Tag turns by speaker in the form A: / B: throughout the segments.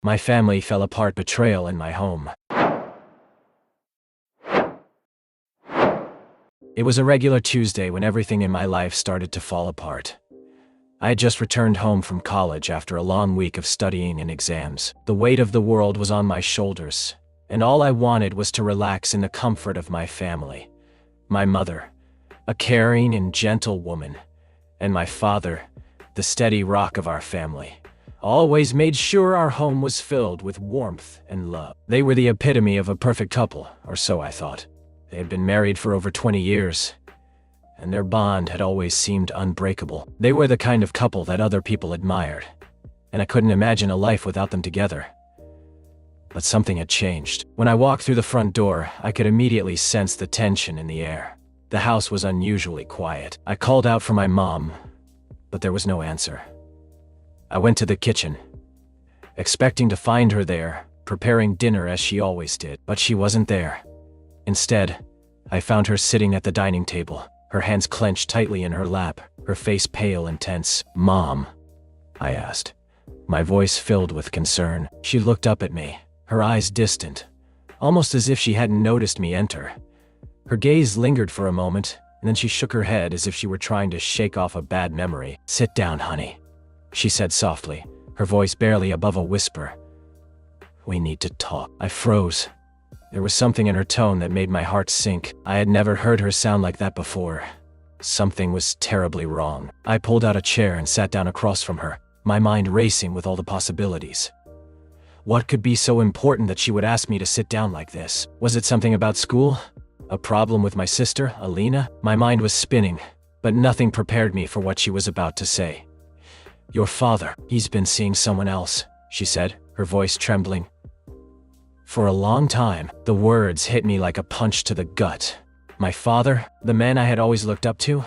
A: My family fell apart. Betrayal in my home. It was a regular Tuesday when everything in my life started to fall apart. I had just returned home from college after a long week of studying and exams. The weight of the world was on my shoulders, and all I wanted was to relax in the comfort of my family. My mother, a caring and gentle woman, and my father, the steady rock of our family, always made sure our home was filled with warmth and love. They were the epitome of a perfect couple, or so I thought. They had been married for over 20 years, and their bond had always seemed unbreakable. They were the kind of couple that other people admired, and I couldn't imagine a life without them together. But something had changed. When I walked through the front door, I could immediately sense the tension in the air. The house was unusually quiet. I called out for my mom, but there was no answer. I went to the kitchen, expecting to find her there, preparing dinner as she always did, but she wasn't there. Instead, I found her sitting at the dining table, her hands clenched tightly in her lap, her face pale and tense. "Mom?" I asked, my voice filled with concern. She looked up at me, her eyes distant, almost as if she hadn't noticed me enter. Her gaze lingered for a moment, and then she shook her head as if she were trying to shake off a bad memory. "Sit down, honey," she said softly, her voice barely above a whisper. "We need to talk." I froze. There was something in her tone that made my heart sink. I had never heard her sound like that before. Something was terribly wrong. I pulled out a chair and sat down across from her, my mind racing with all the possibilities. What could be so important that she would ask me to sit down like this? Was it something about school? A problem with my sister, Alina? My mind was spinning, but nothing prepared me for what she was about to say. "Your father, he's been seeing someone else," she said, her voice trembling. For a long time, the words hit me like a punch to the gut. My father, the man I had always looked up to,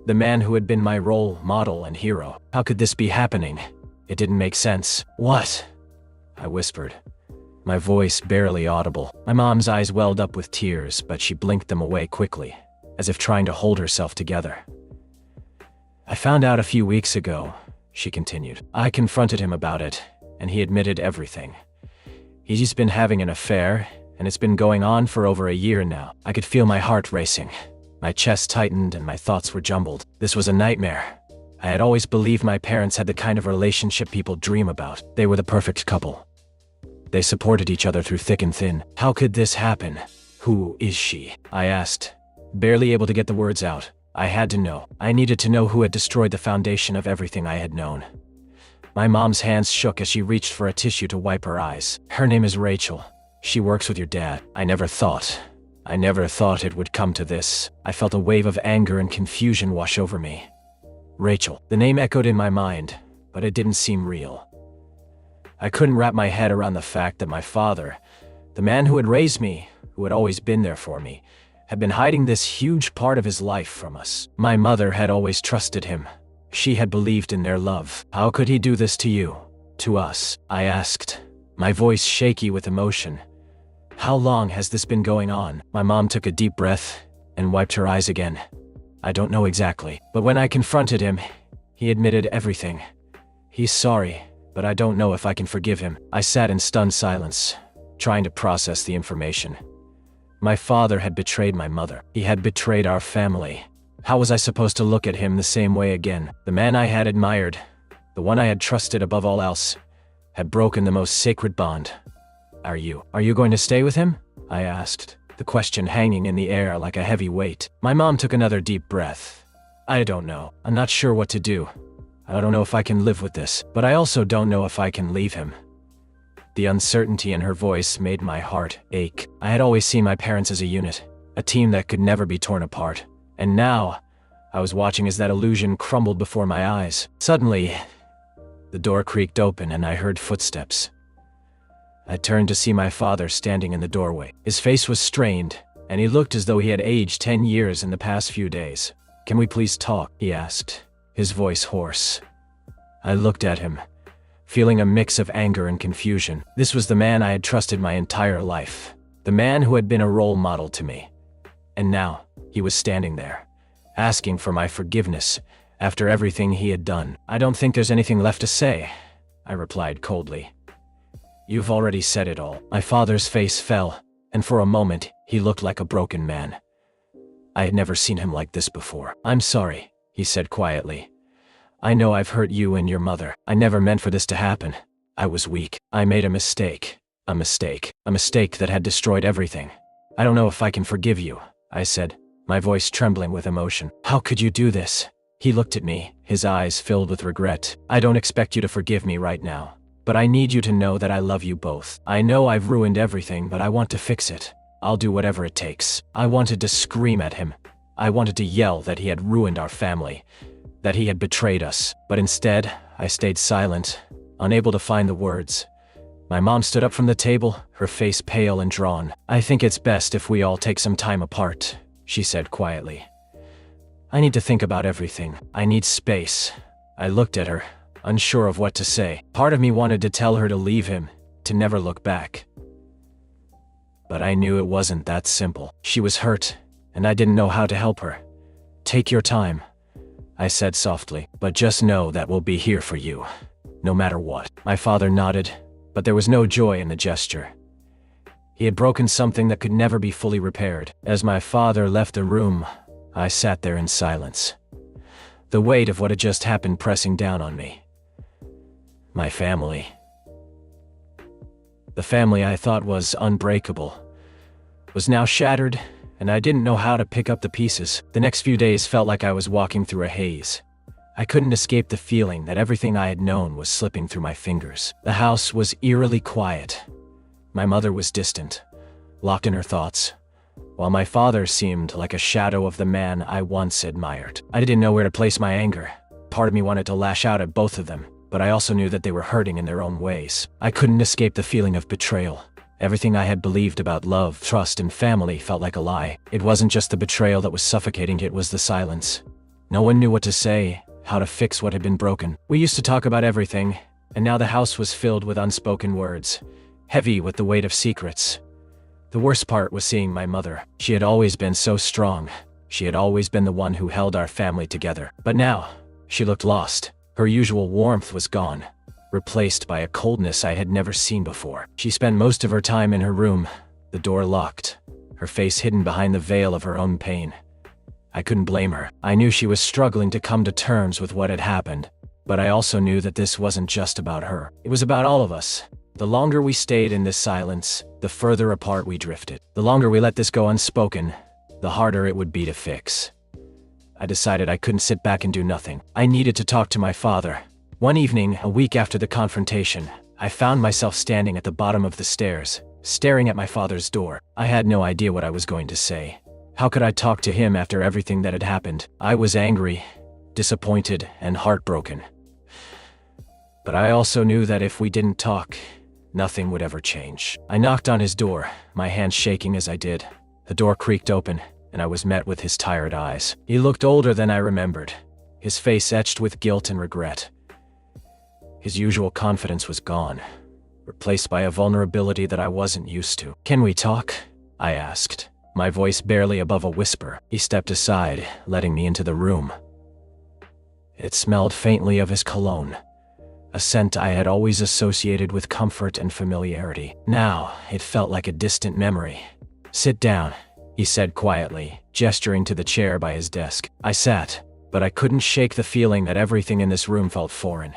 A: the man who had been my role model and hero. How could this be happening? It didn't make sense. "What?" I whispered, my voice barely audible. My mom's eyes welled up with tears, but she blinked them away quickly, as if trying to hold herself together. "I found out a few weeks ago," she continued. "I confronted him about it, and he admitted everything. He's been having an affair, and it's been going on for over a year now." I could feel my heart racing. My chest tightened and my thoughts were jumbled. This was a nightmare. I had always believed my parents had the kind of relationship people dream about. They were the perfect couple. They supported each other through thick and thin. How could this happen? "Who is she?" I asked, barely able to get the words out. I had to know. I needed to know who had destroyed the foundation of everything I had known. My mom's hands shook as she reached for a tissue to wipe her eyes. "Her name is Rachel. She works with your dad." I never thought it would come to this. I felt a wave of anger and confusion wash over me. Rachel. The name echoed in my mind, but it didn't seem real. I couldn't wrap my head around the fact that my father, the man who had raised me, who had always been there for me, had been hiding this huge part of his life from us. My mother had always trusted him. She had believed in their love. "How could he do this to you? To us?" I asked, my voice shaky with emotion. "How long has this been going on?" My mom took a deep breath and wiped her eyes again. "I don't know exactly, but when I confronted him, he admitted everything. He's sorry, but I don't know if I can forgive him." I sat in stunned silence, trying to process the information. My father had betrayed my mother. He had betrayed our family. How was I supposed to look at him the same way again? The man I had admired, the one I had trusted above all else, had broken the most sacred bond. Are you going to stay with him?" I asked, the question hanging in the air like a heavy weight. My mom took another deep breath. "I don't know. I'm not sure what to do. I don't know if I can live with this, but I also don't know if I can leave him." The uncertainty in her voice made my heart ache. I had always seen my parents as a unit, a team that could never be torn apart. And now, I was watching as that illusion crumbled before my eyes. Suddenly, the door creaked open and I heard footsteps. I turned to see my father standing in the doorway. His face was strained, and he looked as though he had aged 10 years in the past few days. "Can we please talk?" he asked, his voice hoarse. I looked at him, feeling a mix of anger and confusion. This was the man I had trusted my entire life, the man who had been a role model to me. And now, he was standing there, asking for my forgiveness after everything he had done. "I don't think there's anything left to say," I replied coldly. You've already said it all. My father's face fell, and for a moment, he looked like a broken man. I had never seen him like this before. I'm sorry, he said quietly. I know I've hurt you and your mother. I never meant for this to happen. I was weak. I made a mistake. A mistake. A mistake that had destroyed everything. I don't know if I can forgive you, I said, my voice trembling with emotion. How could you do this? He looked at me, his eyes filled with regret. I don't expect you to forgive me right now, but I need you to know that I love you both. I know I've ruined everything, but I want to fix it. I'll do whatever it takes. I wanted to scream at him. I wanted to yell that he had ruined our family, that he had betrayed us, but instead, I stayed silent, unable to find the words. My mom stood up from the table, her face pale and drawn. I think it's best if we all take some time apart, she said quietly. I need to think about everything. I need space. I looked at her, unsure of what to say. Part of me wanted to tell her to leave him, to never look back. But I knew it wasn't that simple. She was hurt, and I didn't know how to help her. Take your time, I said softly, but just know that we'll be here for you, no matter what. My father nodded, but there was no joy in the gesture. He had broken something that could never be fully repaired. As my father left the room, I sat there in silence, the weight of what had just happened pressing down on me. My family. The family I thought was unbreakable was now shattered, and I didn't know how to pick up the pieces. The next few days felt like I was walking through a haze. I couldn't escape the feeling that everything I had known was slipping through my fingers. The house was eerily quiet. My mother was distant, locked in her thoughts, while my father seemed like a shadow of the man I once admired. I didn't know where to place my anger. Part of me wanted to lash out at both of them, but I also knew that they were hurting in their own ways. I couldn't escape the feeling of betrayal. Everything I had believed about love, trust, and family felt like a lie. It wasn't just the betrayal that was suffocating, it was the silence. No one knew what to say, how to fix what had been broken. We used to talk about everything, and now the house was filled with unspoken words, heavy with the weight of secrets. The worst part was seeing my mother. She had always been so strong. She had always been the one who held our family together. But now, she looked lost. Her usual warmth was gone, replaced by a coldness I had never seen before. She spent most of her time in her room, the door locked, her face hidden behind the veil of her own pain. I couldn't blame her. I knew she was struggling to come to terms with what had happened, but I also knew that this wasn't just about her. It was about all of us. The longer we stayed in this silence, the further apart we drifted. The longer we let this go unspoken, the harder it would be to fix. I decided I couldn't sit back and do nothing. I needed to talk to my father. One evening, a week after the confrontation, I found myself standing at the bottom of the stairs, staring at my father's door. I had no idea what I was going to say. How could I talk to him after everything that had happened? I was angry, disappointed, and heartbroken. But I also knew that if we didn't talk, nothing would ever change. I knocked on his door, my hands shaking as I did. The door creaked open, and I was met with his tired eyes. He looked older than I remembered, his face etched with guilt and regret. His usual confidence was gone, replaced by a vulnerability that I wasn't used to. "Can we talk?" I asked, my voice barely above a whisper. He stepped aside, letting me into the room. It smelled faintly of his cologne, a scent I had always associated with comfort and familiarity. Now, it felt like a distant memory. "Sit down," he said quietly, gesturing to the chair by his desk. I sat, but I couldn't shake the feeling that everything in this room felt foreign.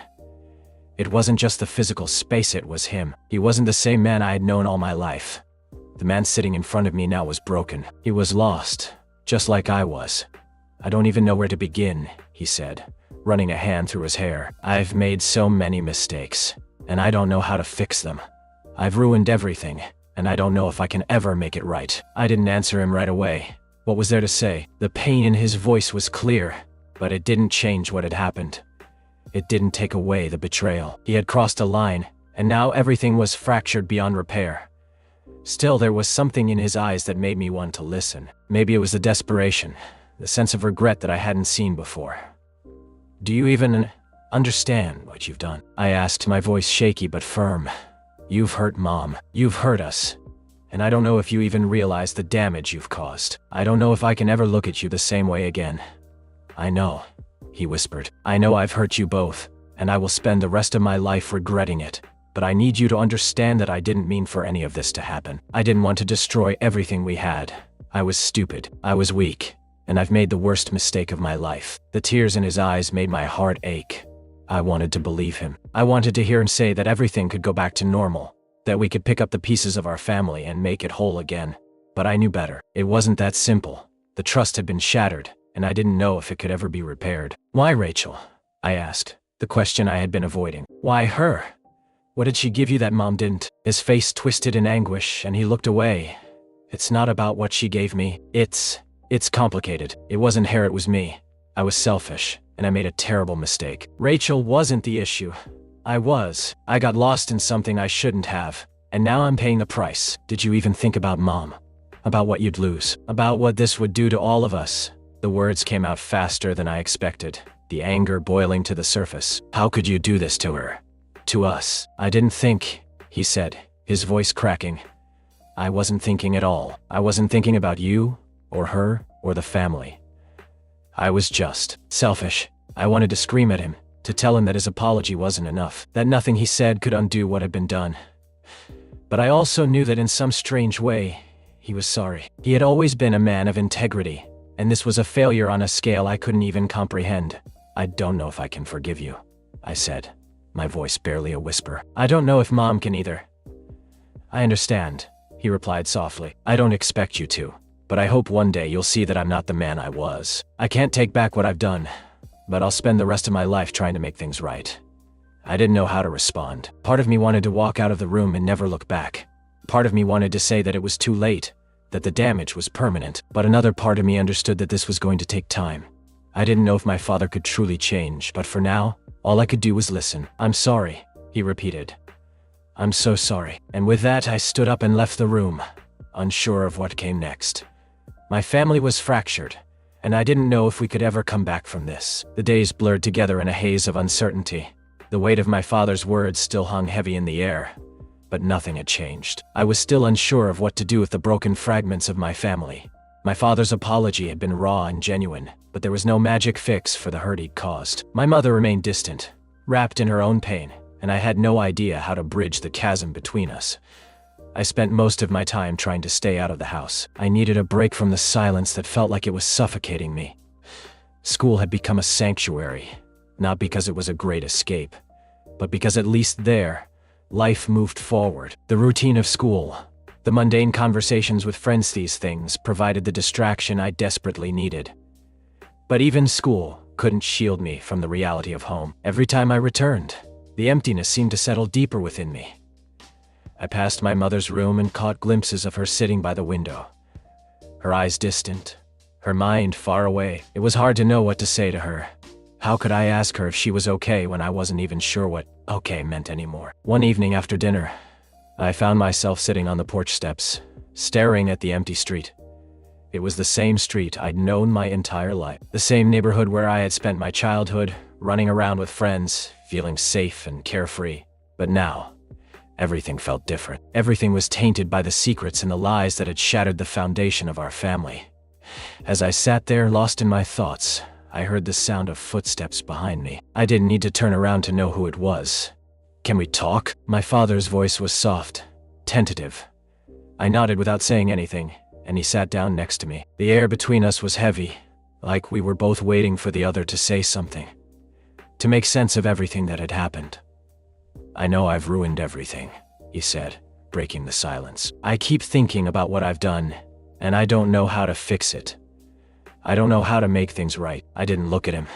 A: It wasn't just the physical space, it was him. He wasn't the same man I had known all my life. The man sitting in front of me now was broken. He was lost, just like I was. "I don't even know where to begin," he said, running a hand through his hair. "I've made so many mistakes, and I don't know how to fix them. I've ruined everything, and I don't know if I can ever make it right." I didn't answer him right away. What was there to say? The pain in his voice was clear, but it didn't change what had happened. It didn't take away the betrayal. He had crossed a line, and now everything was fractured beyond repair. Still, there was something in his eyes that made me want to listen. Maybe it was the desperation, the sense of regret that I hadn't seen before. "Do you even understand what you've done?" I asked, my voice shaky but firm. "You've hurt Mom. You've hurt us. And I don't know if you even realize the damage you've caused. I don't know if I can ever look at you the same way again." "I know," he whispered. "I know I've hurt you both, and I will spend the rest of my life regretting it. but I need you to understand that I didn't mean for any of this to happen. I didn't want to destroy everything we had. I was stupid. I was weak. And I've made the worst mistake of my life." The tears in his eyes made my heart ache. I wanted to believe him. I wanted to hear him say that everything could go back to normal, that we could pick up the pieces of our family and make it whole again. But I knew better. It wasn't that simple. The trust had been shattered, and I didn't know if it could ever be repaired. "Why Rachel?" I asked, the question I had been avoiding. "Why her? What did she give you that Mom didn't?" His face twisted in anguish, and he looked away. "It's not about what she gave me. It's complicated. It wasn't her, it was me. I was selfish, and I made a terrible mistake. Rachel wasn't the issue. I got lost in something I shouldn't have, and now I'm paying the price. Did you even think about Mom? About what you'd lose? About what this would do to all of us?" The words came out faster than I expected, the anger boiling to the surface. "How could you do this to her? To us?" "I didn't think," he said, his voice cracking. "I wasn't thinking at all. I wasn't thinking about you, or her, or the family. I was just selfish." I wanted to scream at him, to tell him that his apology wasn't enough, that nothing he said could undo what had been done. But I also knew that in some strange way, he was sorry. He had always been a man of integrity, and this was a failure on a scale I couldn't even comprehend. "I don't know if I can forgive you," I said, my voice barely a whisper. "I don't know if Mom can either." "I understand," he replied softly. "I don't expect you to. But I hope one day you'll see that I'm not the man I was. I can't take back what I've done, but I'll spend the rest of my life trying to make things right." I didn't know how to respond. Part of me wanted to walk out of the room and never look back. Part of me wanted to say that it was too late, that the damage was permanent. But another part of me understood that this was going to take time. I didn't know if my father could truly change, but for now, all I could do was listen. "I'm sorry," he repeated. "I'm so sorry." And with that, I stood up and left the room, unsure of what came next. My family was fractured, and I didn't know if we could ever come back from this. The days blurred together in a haze of uncertainty. The weight of my father's words still hung heavy in the air, but nothing had changed. I was still unsure of what to do with the broken fragments of my family. My father's apology had been raw and genuine, but there was no magic fix for the hurt he'd caused. My mother remained distant, wrapped in her own pain, and I had no idea how to bridge the chasm between us. I spent most of my time trying to stay out of the house. I needed a break from the silence that felt like it was suffocating me. School had become a sanctuary, not because it was a great escape, but because at least there, life moved forward. The routine of school, the mundane conversations with friends, these things provided the distraction I desperately needed. But even school couldn't shield me from the reality of home. Every time I returned, the emptiness seemed to settle deeper within me. I passed my mother's room and caught glimpses of her sitting by the window. Her eyes distant, her mind far away. It was hard to know what to say to her. How could I ask her if she was okay when I wasn't even sure what okay meant anymore? One evening after dinner, I found myself sitting on the porch steps, staring at the empty street. It was the same street I'd known my entire life, the same neighborhood where I had spent my childhood, running around with friends, feeling safe and carefree. But now, everything felt different. Everything was tainted by the secrets and the lies that had shattered the foundation of our family. As I sat there, lost in my thoughts, I heard the sound of footsteps behind me. I didn't need to turn around to know who it was. "Can we talk?" My father's voice was soft, tentative. I nodded without saying anything, and he sat down next to me. The air between us was heavy, like we were both waiting for the other to say something, to make sense of everything that had happened. "I know I've ruined everything," he said, breaking the silence. "I keep thinking about what I've done, and I don't know how to fix it. I don't know how to make things right." I didn't look at him.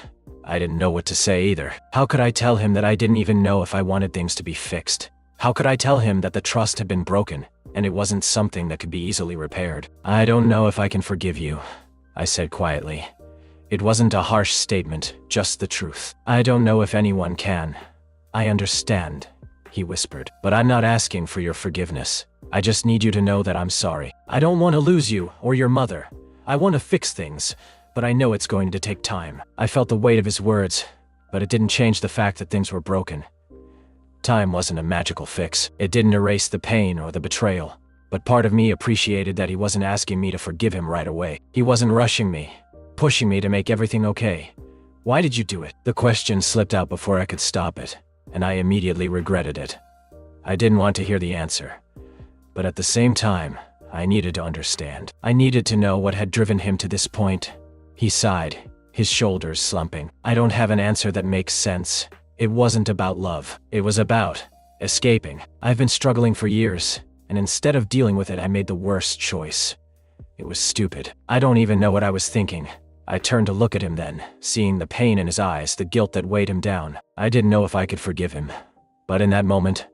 A: I didn't know what to say either. How could I tell him that I didn't even know if I wanted things to be fixed? How could I tell him that the trust had been broken, and it wasn't something that could be easily repaired? "I don't know if I can forgive you," I said quietly. It wasn't a harsh statement, just the truth. "I don't know if anyone can. I understand," he whispered. "But I'm not asking for your forgiveness. I just need you to know that I'm sorry. I don't want to lose you or your mother. I want to fix things, but I know it's going to take time." I felt the weight of his words, but it didn't change the fact that things were broken. Time wasn't a magical fix. It didn't erase the pain or the betrayal. But part of me appreciated that he wasn't asking me to forgive him right away. He wasn't rushing me, pushing me to make everything okay. "Why did you do it?" The question slipped out before I could stop it, and I immediately regretted it. I didn't want to hear the answer. But at the same time, I needed to understand. I needed to know what had driven him to this point. He sighed, his shoulders slumping. I don't have an answer that makes sense. It wasn't about love. It was about escaping. I've been struggling for years, and instead of dealing with it, I made the worst choice. It was stupid. I don't even know what I was thinking. I turned to look at him then, seeing the pain in his eyes, the guilt that weighed him down. I didn't know if I could forgive him. But in that moment,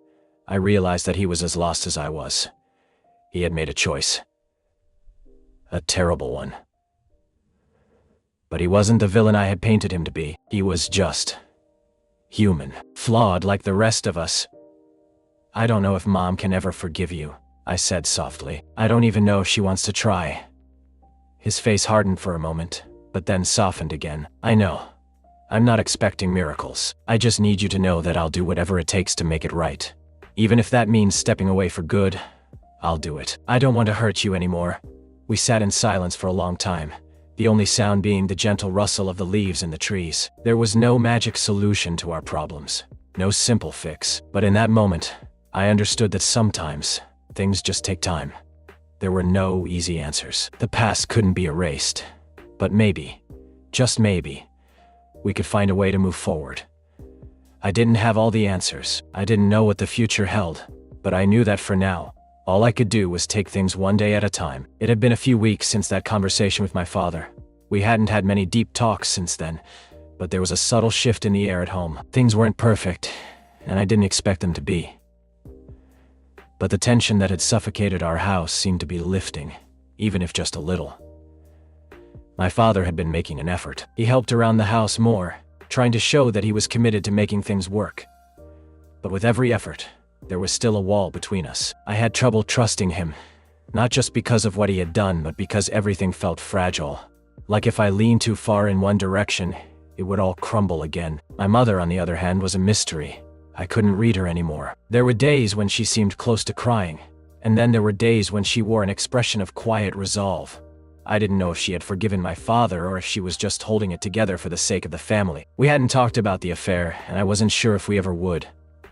A: I realized that he was as lost as I was. He had made a choice. A terrible one. But he wasn't the villain I had painted him to be. He was just human, flawed like the rest of us. I don't know if Mom can ever forgive you, I said softly. I don't even know if she wants to try. His face hardened for a moment, but then softened again. I know. I'm not expecting miracles. I just need you to know that I'll do whatever it takes to make it right. Even if that means stepping away for good, I'll do it. I don't want to hurt you anymore. We sat in silence for a long time, the only sound being the gentle rustle of the leaves in the trees. There was no magic solution to our problems, no simple fix. But in that moment, I understood that sometimes things just take time. There were no easy answers. The past couldn't be erased. But maybe, just maybe, we could find a way to move forward. I didn't have all the answers. I didn't know what the future held. But I knew that for now, all I could do was take things one day at a time. It had been a few weeks since that conversation with my father. We hadn't had many deep talks since then, but there was a subtle shift in the air at home. Things weren't perfect, and I didn't expect them to be. But the tension that had suffocated our house seemed to be lifting, even if just a little. My father had been making an effort. He helped around the house more, trying to show that he was committed to making things work. But with every effort, there was still a wall between us. I had trouble trusting him, not just because of what he had done, but because everything felt fragile. Like if I leaned too far in one direction, it would all crumble again. My mother, on the other hand, was a mystery. I couldn't read her anymore. There were days when she seemed close to crying, and then there were days when she wore an expression of quiet resolve. I didn't know if she had forgiven my father or if she was just holding it together for the sake of the family. We hadn't talked about the affair, and I wasn't sure if we ever would.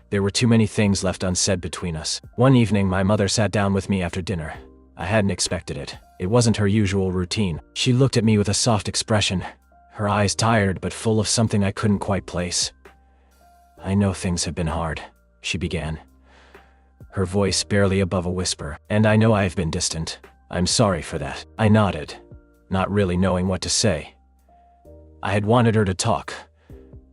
A: There were too many things left unsaid between us. One evening, my mother sat down with me after dinner. I hadn't expected it. It wasn't her usual routine. She looked at me with a soft expression, her eyes tired but full of something I couldn't quite place. I know things have been hard, she began, her voice barely above a whisper. And I know I've been distant. I'm sorry for that. I nodded, not really knowing what to say. I had wanted her to talk,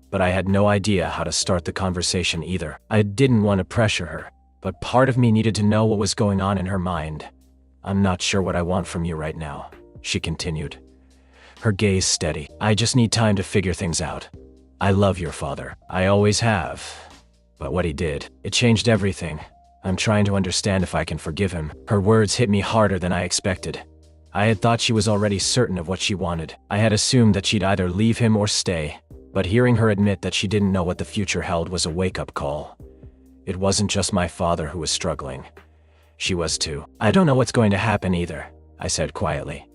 A: but I had no idea how to start the conversation either. I didn't want to pressure her, but part of me needed to know what was going on in her mind. I'm not sure what I want from you right now, she continued, her gaze steady. I just need time to figure things out. I love your father. I always have. But what he did, it changed everything. I'm trying to understand if I can forgive him. Her words hit me harder than I expected. I had thought she was already certain of what she wanted. I had assumed that she'd either leave him or stay. But hearing her admit that she didn't know what the future held was a wake-up call. It wasn't just my father who was struggling. She was too. I don't know what's going to happen either, I said quietly.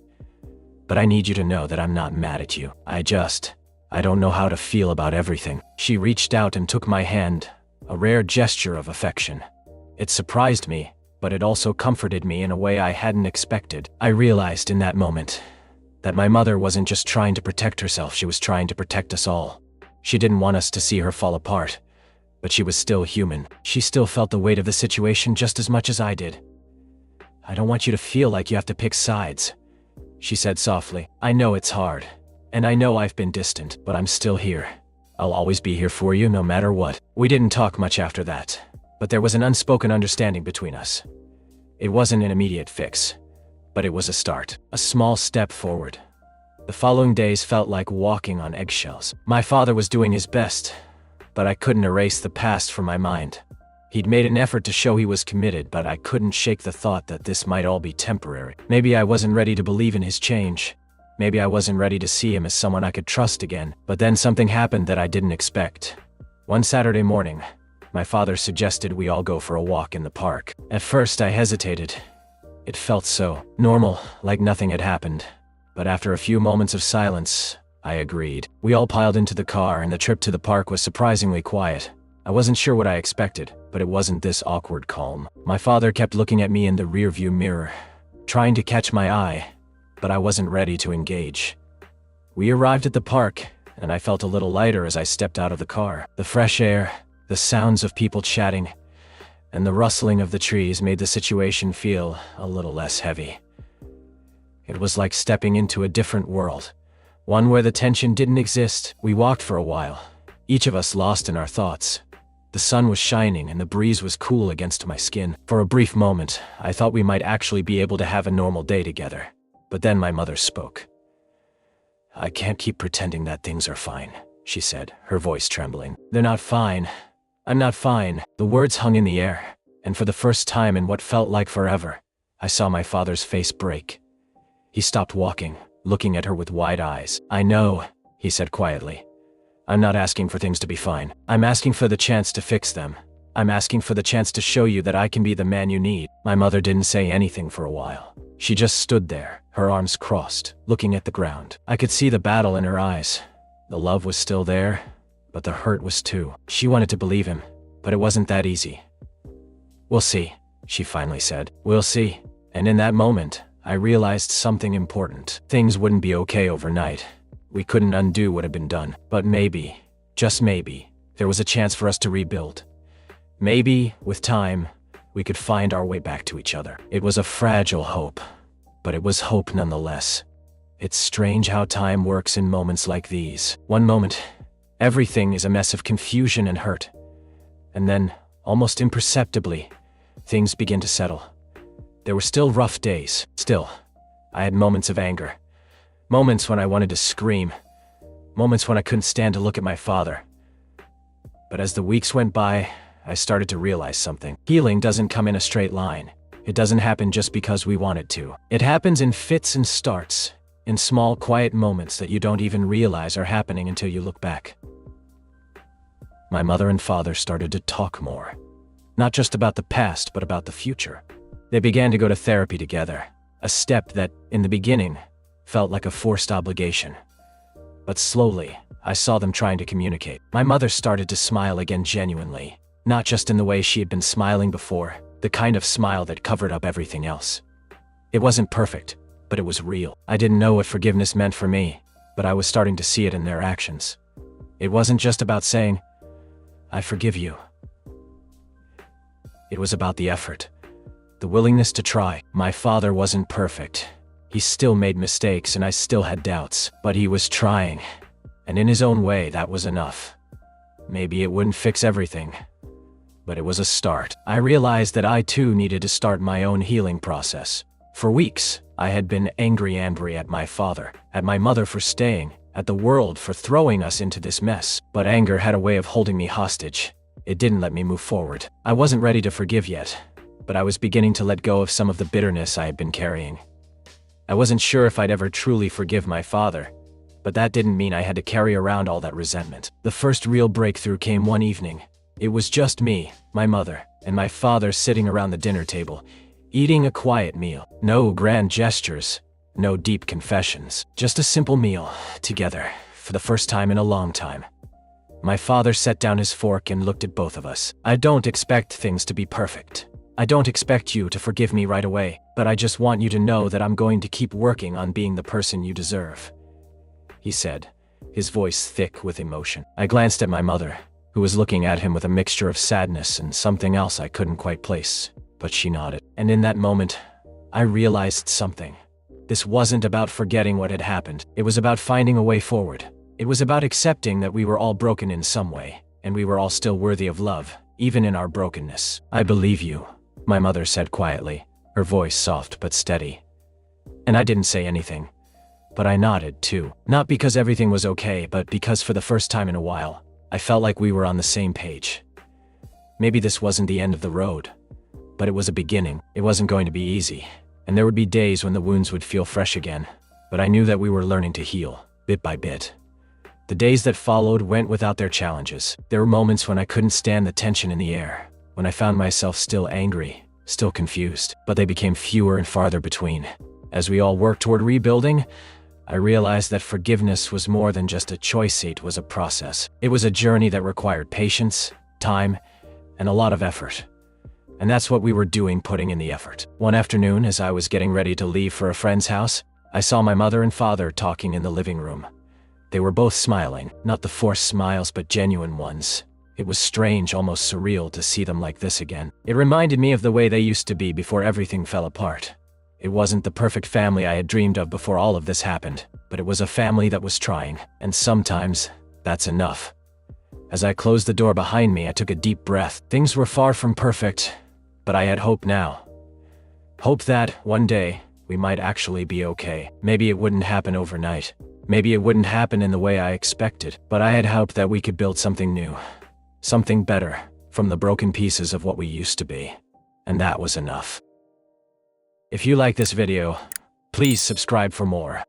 A: But I need you to know that I'm not mad at you. I don't know how to feel about everything. She reached out and took my hand, a rare gesture of affection. It surprised me, but it also comforted me in a way I hadn't expected. I realized in that moment that my mother wasn't just trying to protect herself, she was trying to protect us all. She didn't want us to see her fall apart, but she was still human. She still felt the weight of the situation just as much as I did. I don't want you to feel like you have to pick sides, she said softly. I know it's hard. And I know I've been distant, but I'm still here. I'll always be here for you no matter what. We didn't talk much after that, but there was an unspoken understanding between us. It wasn't an immediate fix, but it was a start, a small step forward. The following days felt like walking on eggshells. My father was doing his best, but I couldn't erase the past from my mind. He'd made an effort to show he was committed, but I couldn't shake the thought that this might all be temporary. Maybe I wasn't ready to believe in his change. Maybe I wasn't ready to see him as someone I could trust again. But then something happened that I didn't expect. One Saturday morning, my father suggested we all go for a walk in the park. At first I hesitated. It felt so normal, like nothing had happened. But after a few moments of silence, I agreed. We all piled into the car and the trip to the park was surprisingly quiet. I wasn't sure what I expected. but it wasn't this awkward calm. My father kept looking at me in the rearview mirror, trying to catch my eye, but I wasn't ready to engage. We arrived at the park, and I felt a little lighter as I stepped out of the car. The fresh air, the sounds of people chatting, and the rustling of the trees made the situation feel a little less heavy. It was like stepping into a different world, one where the tension didn't exist. We walked for a while, each of us lost in our thoughts. The sun was shining and the breeze was cool against my skin. For a brief moment, I thought we might actually be able to have a normal day together. But then my mother spoke. "I can't keep pretending that things are fine," she said, her voice trembling. "They're not fine. I'm not fine." The words hung in the air, and for the first time in what felt like forever, I saw my father's face break. He stopped walking, looking at her with wide eyes. "I know," he said quietly. "I'm not asking for things to be fine. I'm asking for the chance to fix them. I'm asking for the chance to show you that I can be the man you need." My mother didn't say anything for a while. She just stood there, her arms crossed, looking at the ground. I could see the battle in her eyes. The love was still there, but the hurt was too. She wanted to believe him, but it wasn't that easy. "We'll see," she finally said. "We'll see." And in that moment, I realized something important. Things wouldn't be okay overnight. We couldn't undo what had been done. But maybe, just maybe, there was a chance for us to rebuild. Maybe, with time, we could find our way back to each other. It was a fragile hope, but it was hope nonetheless. It's strange how time works in moments like these. One moment, everything is a mess of confusion and hurt. And then, almost imperceptibly, things begin to settle. There were still rough days. Still, I had moments of anger. Moments when I wanted to scream. Moments when I couldn't stand to look at my father. But as the weeks went by, I started to realize something. Healing doesn't come in a straight line. It doesn't happen just because we want it to. It happens in fits and starts, in small, quiet moments that you don't even realize are happening until you look back. My mother and father started to talk more. Not just about the past, but about the future. They began to go to therapy together, a step that, in the beginning, felt like a forced obligation. But slowly, I saw them trying to communicate. My mother started to smile again genuinely, not just in the way she had been smiling before, the kind of smile that covered up everything else. It wasn't perfect, but it was real. I didn't know what forgiveness meant for me, but I was starting to see it in their actions. It wasn't just about saying, "I forgive you." It was about the effort, the willingness to try. My father wasn't perfect. He still made mistakes and I still had doubts, but he was trying. And in his own way, that was enough. Maybe it wouldn't fix everything, but it was a start. I realized that I too needed to start my own healing process. For weeks, I had been angry at my father, at my mother for staying, at the world for throwing us into this mess. But anger had a way of holding me hostage. It didn't let me move forward. I wasn't ready to forgive yet, but I was beginning to let go of some of the bitterness I had been carrying. I wasn't sure if I'd ever truly forgive my father, but that didn't mean I had to carry around all that resentment. The first real breakthrough came one evening. It was just me, my mother, and my father sitting around the dinner table, eating a quiet meal. No grand gestures, no deep confessions, just a simple meal, together, for the first time in a long time. My father set down his fork and looked at both of us. "I don't expect things to be perfect. I don't expect you to forgive me right away, but I just want you to know that I'm going to keep working on being the person you deserve," he said, his voice thick with emotion. I glanced at my mother, who was looking at him with a mixture of sadness and something else I couldn't quite place, but she nodded. And in that moment, I realized something. This wasn't about forgetting what had happened. It was about finding a way forward. It was about accepting that we were all broken in some way, and we were all still worthy of love, even in our brokenness. "I believe you," my mother said quietly, her voice soft but steady. And I didn't say anything, but I nodded too. Not because everything was okay, but because for the first time in a while, I felt like we were on the same page. Maybe this wasn't the end of the road, but it was a beginning. It wasn't going to be easy, and there would be days when the wounds would feel fresh again, but I knew that we were learning to heal, bit by bit. The days that followed went without their challenges. There were moments when I couldn't stand the tension in the air, when I found myself still angry, still confused, but they became fewer and farther between. As we all worked toward rebuilding, I realized that forgiveness was more than just a choice, it was a process. It was a journey that required patience, time, and a lot of effort. And that's what we were doing, putting in the effort. One afternoon, as I was getting ready to leave for a friend's house, I saw my mother and father talking in the living room. They were both smiling, not the forced smiles but genuine ones. It was strange, almost surreal to see them like this again. It reminded me of the way they used to be before everything fell apart. It wasn't the perfect family I had dreamed of before all of this happened, but it was a family that was trying, and sometimes, that's enough. As I closed the door behind me, I took a deep breath. Things were far from perfect, but I had hope now. Hope that, one day, we might actually be okay. Maybe it wouldn't happen overnight. Maybe it wouldn't happen in the way I expected, but I had hope that we could build something new. Something better, from the broken pieces of what we used to be. And that was enough. If you like this video, please subscribe for more.